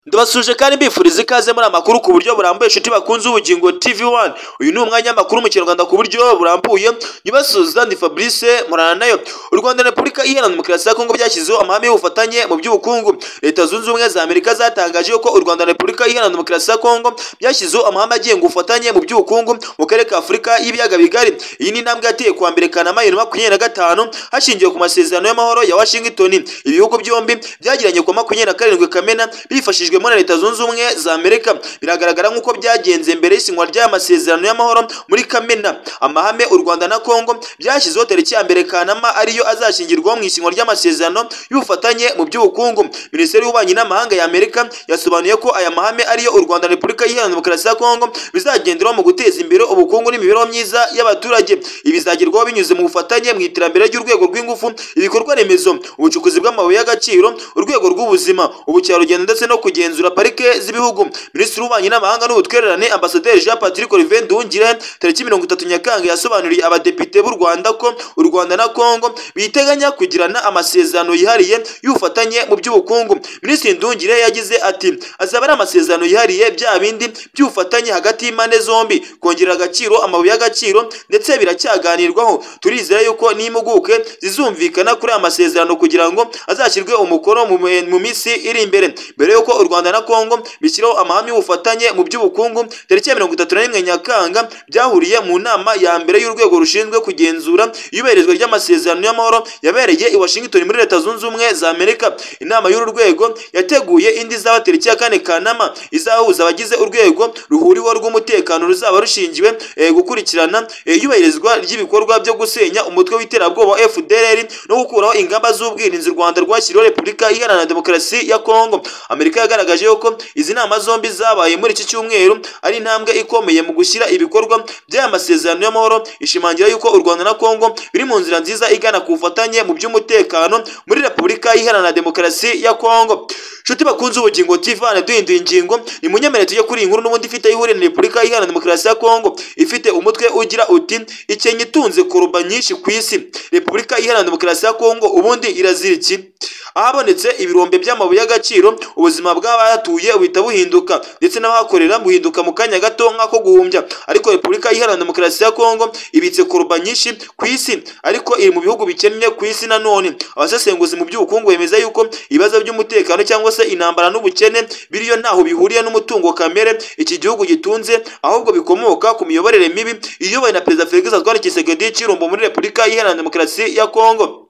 Ndabasuje kandi mbifuriza ikaze muri amakuru ku buryo burambuye inshuti bakunze ubugingo TV1. Uyu ni umwanya makuru mu Kinyarwanda ku buryo burambuye. Nyibasuza ndi Fabrice Murana nayo. U Rwanda na Repubulika Iharanira Demokarasi ya Kongo byashyizeho amahame y'ubufatanye mu by'ubukungu. Leta Zunze Ubumwe za Amerika zatangaje ko u Rwanda na Repubulika Iharanira Demokarasi ya Kongo byashyizeho amahame agenga ubufatanye mu by'ubukungu mu karere ka Afurika y'ibiyaga bigari. Iyi ni intambwe yateye kuwa mbere Kanama 2025 hashingiwe ku masezerano y'amahoro ya Washington. Ibihugu byombi byagiranye ku 27 Kamena bifashishije muri Leta Zunze Ubumwe za Amerika. Biragaragara nk'uko byagenze mbere y'isinywa ry'aya masezerano y'amahoro muri Kamena. Amahame u Rwanda na Kongo byashyizeho tariki ya mbere Kanama ariyo azashingirwaho mu isinywa ry'amasezerano y'ubufatanye mu by'ubukungu. Minisiteri y'Ububanyi n'Amahanga ya Amerika yasobanuye ko aya mahame ariyo u Rwanda na Repubulika Iharanira Demokarasi ya Kongo bizagenderaho mu guteza imbere ubukungu n'imibereho myiza y'abaturage. Ibi bizagerwaho binyuze mu bufatanye mu iterambere ry'urwego rw'ingufu, ibikorwa remezo, ubucukuzi bw'amabuye y'agaciro, urwego rw'ubuzima, ubukerarugendo ndetse no kugenzura parike z'ibihugu. Minisitiri w'Ububanyi n'Amahanga n'Ubutwererane Ambasaderi Jean Patrick Olivier Nduhungirehe tariki 30 Nyakanga yasobanuriye abadepite b'u Rwanda ko u Rwanda na Kongo biteganya kugirana amasezerano yihariye y'ubufatanye mu by'ubukungu. Minisitiri Nduhungirehe yagize ati azaba ari amasezerano yihariye bya bindi by'ubufatanye hagati y'impande zombi, kongerera agaciro amabuye y'agaciro ndetse biracyaganirwaho. Turizera yuko n'impuguke zizumvikana kuri aya masezerano kugira ngo azashyirwe umukono mu minsi iri imbere. Mbere yuko u Rwanda na Kongo bishyiraho amahame y'ubufatanye mu by'ubukungu tariki ya 31 Nyakanga byahuriye mu nama ya mbere y'urwego rushinzwe kugenzura iyubahirizwa ry'amasezerano y'amahoro yabereye i Washington muri Leta Zunze Ubumwe za Amerika. Inama y'uru rwego yateguye indi zaba tariki ya 4 Kanama izahuza abagize urwego ruhuriweho rw'umutekano ruzaba rushingiwe gukurikirana iyubahirizwa ry'ibikorwa byo gusenya umutwe w'iterabwoba FDLR no gukuraho ingamba z'ubwirinzi u Rwanda rwashyiriweho Repubulika Iharanira Demokarasi ya Kongo. Amerika yagaragaje ko izi nama zombi zabaye muri iki cyumweru ari intambwe ikomeye mu gushyira ibikorwa by'aya masezerano y'amahoro, ishimangira yuko u Rwanda na Kongo biri mu nzira nziza igana ku bufatanye mu by'umutekano muri Repubulika Iharanira Demokarasi ya Kongo. Nshuti bakunze ubugingo TV1 duhinduye ingingo, ni munyemere tujye kuri inkuru n'ubundi ifite ihuriro na Repubulika Iharanira Demokarasi ya Kongo. Ifite umutwe ugira uti Kenya itunze koroba nyinshi ku isi. Repubulika Iharanira Demokarasi ya Kongo ubundi irazira iki? Ahabonetse ibirombe by'amabuye y'agaciro ubuzima bw'abahatuye buhita buhinduka ndetse n'abahakorera buhinduka mu kanya gato nk'ako guhumbya. Ariko Repubulika Iharanira Demokarasi ya Kongo ibitse koroba nyinshi ku isi, ariko iri mu bihugu bikennye ku isi. Nanone abasesenguzi mu by'ubukungu bemeza yuko ibibazo by'umutekano cyangwa se intambara n'ubukene biriyo ntaho bihuriye n'umutungo kamere iki gihugu gitunze, ahubwo bikomoka ku miyoborere mibi iyobowe na Perezida Felix Antoine Tshisekedi Tshilombo muri Repubulika Iharanira Demokarasi ya Kongo.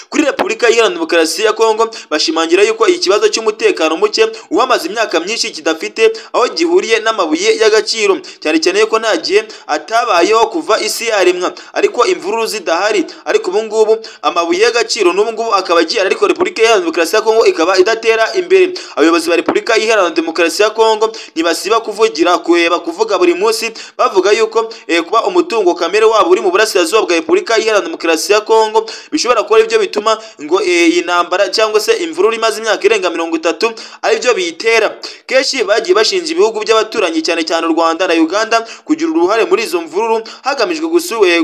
Kuri Repubulika Iharanira Demokarasi ya Kongo bashimangira yuko ikibazo cy'umutekano muke uhamaze imyaka myinshi kidafite aho gihuriye n'amabuye y'agaciro, cyane cyane yuko nta gihe atabayeho kuva isi yaremwa ariko imvururu zidahari. Ariko ubu ngubu amabuye y'agaciro n'ubu ngubu akaba agiye, ariko Repubulika Iharanira Demokarasi ya Kongo ikaba idatera imbere. Abayobozi ba Repubulika Iharanira Demokarasi ya Kongo ntibasiba kuvuga buri munsi bavuga yuko kuba umutungo kamere wabo uri mu burasirazuba bwa Repubulika Iharanira Demokarasi ya Kongo bishobora kuba ibyo bituma ngo iyi ntambara cyangwa se imvururu imaze imyaka irenga 30 ari byo biyitera. Kenshi bagiye bashinja ibihugu by'abaturanyi cyane cyane u Rwanda na Uganda kugira uruhare muri izo mvururu hagamijwe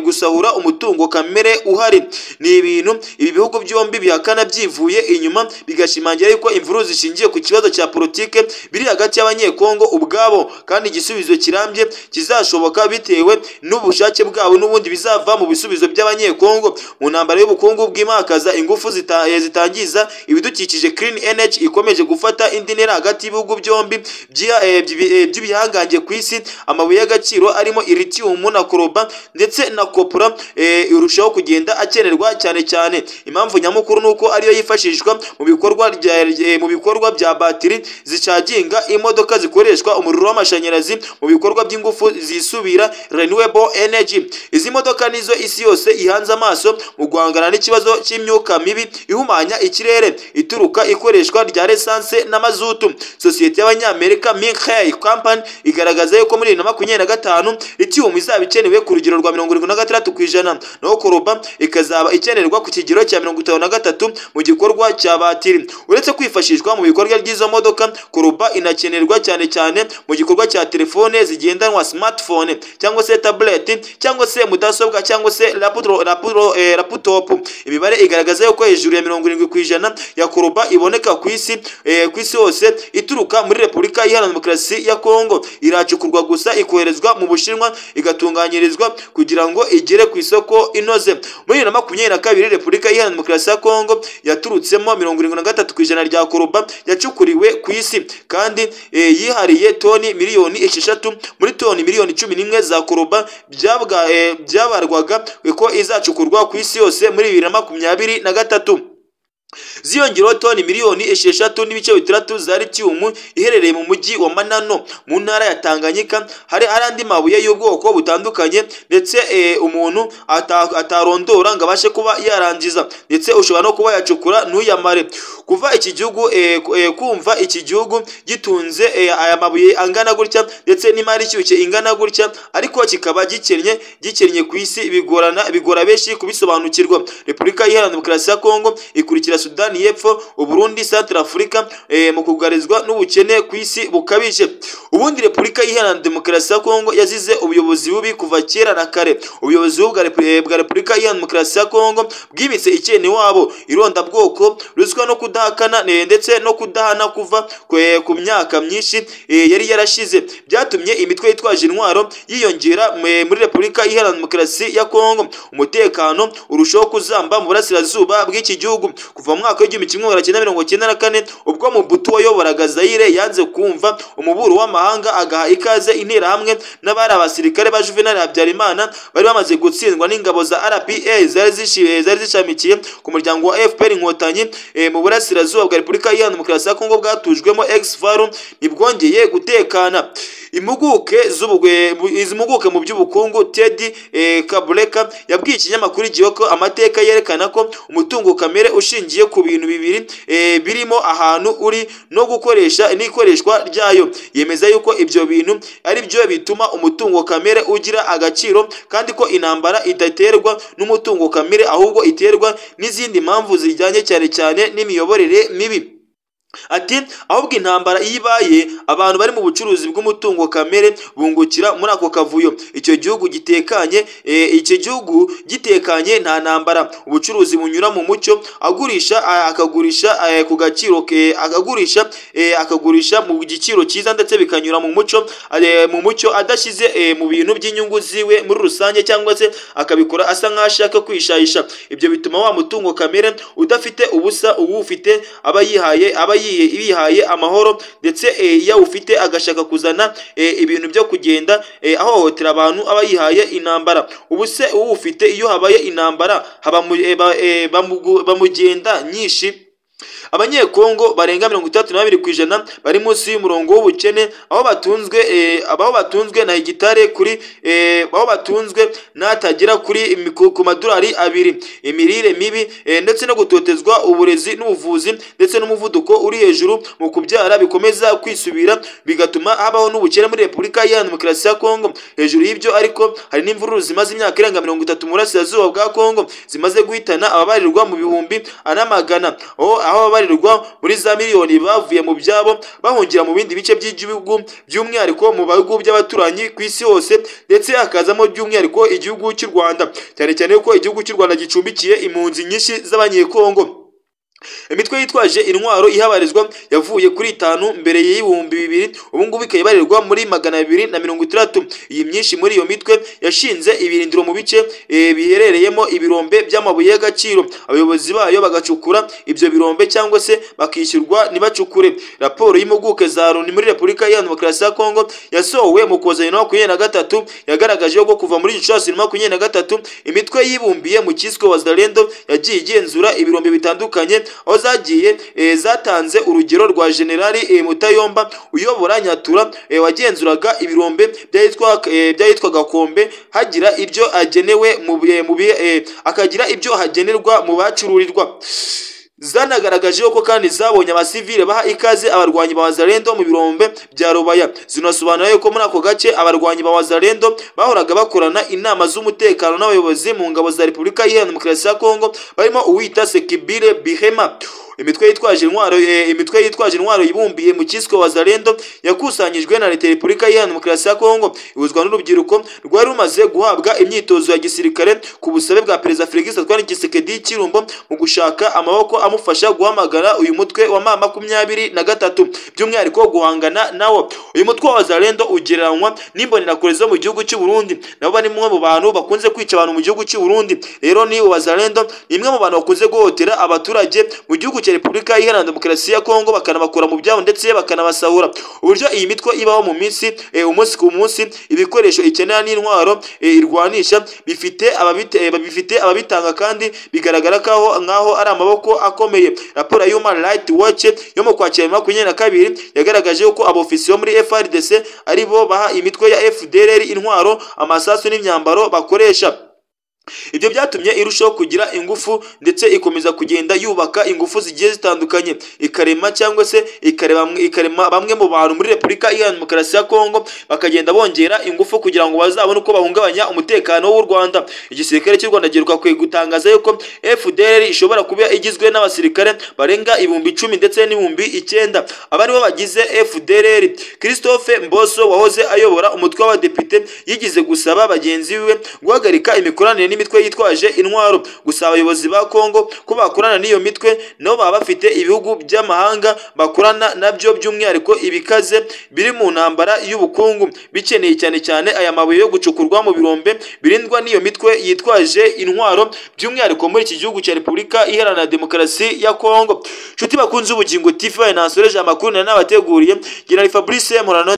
gusahura umutungo kamere uhari. Ni ibintu ibi bihugu byombi bihakana byivuye inyuma, bigashimangira yuko imvururu zishingiye ku kibazo cya politike biri hagati y'abanyekongo ubwabo, kandi igisubizo kirambye kizashoboka bitewe n'ubushake bwabo n'ubundi bizava mu bisubizo by'abanyekongo mu ntambara y'ubukungu bw'imakaza ingufu zitangiza ibidukikije clean energy ikomeje gufata indi ntera hagati y'ibihugu byombi by'ibihangange ku isi. Amabuye y'agaciro arimo lithium na cobalt ndetse na copra irushaho kugenda akenerwa cyane cyane. Impamvu nyamukuru nuko ariyo yifashishwa mu bikorwa bya batiri zicaginga imodoka zikoreshwa umuriro w'amashanyarazi mu bikorwa by'ingufu zisubira renewable energy. Izi modoka nizo isi yose ihanze amaso mu guhangana n'ikibazo cy'imyuka mibi ihumanya ikirere ituruka ikoreshwa rya essence na mazutu. Sosiyete y'Abanyamerika Minghai Company igaragaza yuko muri 2025 lithium izaba ikenewe ku rugero rwa 76%, naho cobalt ikazaba ikenerwa ku kigero cya 53 mu gikorwa cya batiri. Uretse kwifashishwa mu bikorwa by'izo modoka, cobalt inakenerwa cyane cyane mu gikorwa cya telefone zigendanwa smartphone cyangwa se tablet cyangwa se mudasobwa cyangwa se laptop. Imibare imibare igaragaza yuko hejuru ya 70% ya koroba iboneka ku isi hose ituruka muri Repubulika Iharanira Demokarasi ya Kongo iracukurwa gusa ikoherezwa mu Bushinwa igatunganyirizwa kugira ngo igere ku isoko inoze. Muri 2022 Repubulika Iharanira Demokarasi ya Kongo yaturutsemo 73% rya koroba yacukuriwe ku isi kandi yihariye toni miliyoni 6 muri toni miliyoni 11 za koroba byabarwaga ko izacukurwa ku isi yose muri 2023. Ziyongeraho toni miliyoni 6.6 za lithium iherereye mu mujyi wa Manano mu ntara ya Tanganyika. Hari andi mabuye y'ubwoko butandukanye ndetse umuntu atarondora ngo abashe kuba yarangiza, ndetse ushobora no kuba yacukura ntuyamare. Kuva iki gihugu kumva iki gihugu gitunze aya mabuye angana gutya ndetse n'imari cyuke ingana gutya ariko kikaba gikennye ku isi bigora benshi kubisobanukirwa. Repubulika Iharanira Demokarasi ya Kongo ikurikira Sudani y'Epfo, Uburundi, Central Africa mu kugarizwa n'ubukene ku isi bukabije. Ubundi Repubulika Iharanira Demokarasi ya Kongo yazize ubuyobozi bubi kuva kera na kare. Ubuyobozi bwa Repubulika Iharanira Demokarasi ya Kongo bwimitse icyene wabo ironda bwoko, ruswa no kudahakana ndetse no kudahana kuva ku myaka myinshi yari yarashize, byatumye imitwe yitwaje intwaro yiyongera muri Repubulika Iharanira Demokarasi ya Kongo. Umutekano urushaho kuzamba mu burasirazuba bw'iki gihugu kuva mu mwaka w'1994 ubwo Mobutu wayoboraga Zaire yanze kumva umuburo w'amahanga agaha ikaze intera hamwe n'abari abasirikare ba Juvenal Habyarimana bari bamaze gutsindwa n'ingabo za RPA zari zishamikiye ku muryango wa FPR Inkotanyi mu burasirazuba bwa Repubulika Iharanira Demokarasi ya Kongo bwatujwemo ex-FARU ntibwongeye gutekana. Impuguke mu by'ubukungu Teddy Kabureka yabwiye ikinyamakuru igihe ko amateka yerekana ko umutungo kamere ushingiye ku bintu bibiri birimo ahantu uri no gukoresha n'ikoreshwa ryayo. Yemeza yuko ibyo bintu ari byo bituma umutungo kamere ugira agaciro kandi ko intambara idaterwa n'umutungo kamere ahubwo iterwa n'izindi mpamvu zijyanye cyane n'imiyoborere mibi. Ati ahubwo intambara ibaye abantu bari mu bucuruzi bw'umutungo kamere bungukira muri ako kavuyo. Icyo gihugu gitekanye nta ntambara, ubucuruzi bunyura mu mucyo, akagurisha ku gaciro akagurisha mu giciro cyiza ndetse bikanyura mu mucyo adashyize mu bintu by'inyungu ziwe muri rusange cyangwa se akabikora asa nk'ashaka kwishayisha. Ibyo bituma wa mutungo kamere udafite ubusa uwufite aba yihaye amahoro ndetse iyo ufite agashaka kuzana ibintu byo kugenda ahohotera abantu aba yihaye intambara. Ubuse uwufite iyo habaye intambara bamugenda nyinshi. Abanyekongo barenga 32% bari munsi y'umurongo w'ubukene aho batunzwe na hegitare kuri aho batunzwe n'atagera kuri ku madolari 2. Imirire mibi ndetse no gutotezwa, uburezi n'ubuvuzi ndetse n'umuvuduko uri hejuru mu kubyara bikomeza kwisubira bigatuma habaho n'ubukene muri Repubulika Iharanira Demokarasi ya Kongo. Hejuru y'ibyo ariko hari n'imvururu zimaze imyaka irenga 30 mu burasirazuba bwa Kongo zimaze guhitana ababarirwa mu bihumbi anamagana, aho barirwa muri za miliyoni bavuye mu byabo bahungira mu bindi bice by'igihugu by'umwihariko mu bihugu by'abaturanyi ku isi hose ndetse hakazamo by'umwihariko igihugu cy'u Rwanda, cyane ko igihugu cy'u Rwanda gicumbikiye impunzi nyinshi z'abanyekongo. Imitwe yitwaje intwaro ihabarizwa yavuye kuri 5 mbere y'ibihumbi 2000 ubu ngubu ikayibarirwa muri 260. Iyi myinshi muri iyo mitwe yashinze ibirindiro mu bice biherereyemo ibirombe by'amabuye y'agaciro, abayobozi bayo bagacukura ibyo birombe cyangwa se bakishyurwa nibacukure. Raporo y'impuguke za Loni muri Repubulika Iharanira Demokarasi ya Kongo yasohowe mu Ukuboza 2023 yagaragaje ko kuva muri Gicurasi 2023 imitwe yibumbiye mu kiswe Wazalendo yagiye igenzura ibirombe bitandukanye aho zatanze urugero rwa Generali Mutayomba uyobora Nyatura wagenzuraga ibirombe byitwaga Kombe hagira ibyo agenewe akagira ibyo hagenerwa mu bacururirwa. Zanagaragaje ko kandi zabonye abasivile baha ikaze abarwanyi ba Wazalendo mu birombe bya Rubaya. Zinasobanura ko muri ako gace abarwanyi ba Wazalendo bahoraga bakorana inama z'umutekano n'abayobozi mu ngabo za Repubulika Iharanira Demokarasi ya Kongo barimo uwita Sekibile Bihema. imitwe yitwaje intwaro yibumbiye mu cyiswe Wazalendo yakusanyijwe na leta ya Repubulika Iharanira Demokarasi ya Kongo ibuzwa n'urubyiruko rwari rumaze guhabwa imyitozo ya gisirikare ku busabe bwa Perezida Felix Antoine Tshisekedi Chilombo mu gushaka amaboko amufasha guhamagara uyu mutwe wa M23 by'umwihariko guhangana nawo. Uyu mutwe wa Wazalendo ugereranywa n'imbonerakure zo mu gihugu cy'u Burundi, nabo bari mwe mu bantu bakunze kwica abantu mu gihugu cy'u Burundi. Rero ni Wazalendo imwe mu bantu bakunze guhotera abaturage mu gihugu cya Repubulika Iharanira Demokarasi ya Kongo, bakanabakura mu byabo ndetse bakanabasahura. Uburyo iyi mitwe ibaho mu minsi umunsi ku munsi, ibikoresho ikenera n'intwaro irwanisha bifite ababitanga kandi bigaragara nkaho ari amaboko akomeye. Raporo ya Human Rights Watch yo mu Kwakira 2022 yagaragaje ko abofisiye muri FARDC ari bo baha imitwe ya FDLR intwaro, amasasu n'imyambaro bakoresha. Ibyo byatumye irushaho kugira ingufu ndetse ikomeza kugenda yubaka ingufu zigiye zitandukanye, ikarema cyangwa se ikarema bamwe mu bantu muri Repubulika Iharanira Demokarasi ya Kongo bakagenda bongera ingufu kugira ngo bazabone uko bahungabanya umutekano w'u Rwanda. Igisirikare cy'u Rwanda giheruka gutangaza yuko FDLR ishobora kuba igizwe n'abasirikare barenga 10,000 ndetse n'9,000. Abari bo bagize FDLR, Christophe Mboso wahoze ayobora umutwe w'abadepite yigize gusaba bagenzi biwe guhagarika imikoranire imitwe yitwaje intwaro. Gusa abayobozi ba Kongo ko bakorana n'iyo mitwe nabo baba bafite ibihugu by'amahanga bakorana nabyo, by'umwihariko ibikaze biri mu ntambara y'ubukungu bikeneye cyane aya mabuye yo gucukurwa mu birombe birindwa n'iyo mitwe yitwaje intwaro, by'umwihariko muri iki gihugu cya Repubulika Iharanira Demokarasi ya Kongo. Nshuti bakunze Ubugingo TV, nasoreje amakuru n'abateguriye. General Fabrice Murano.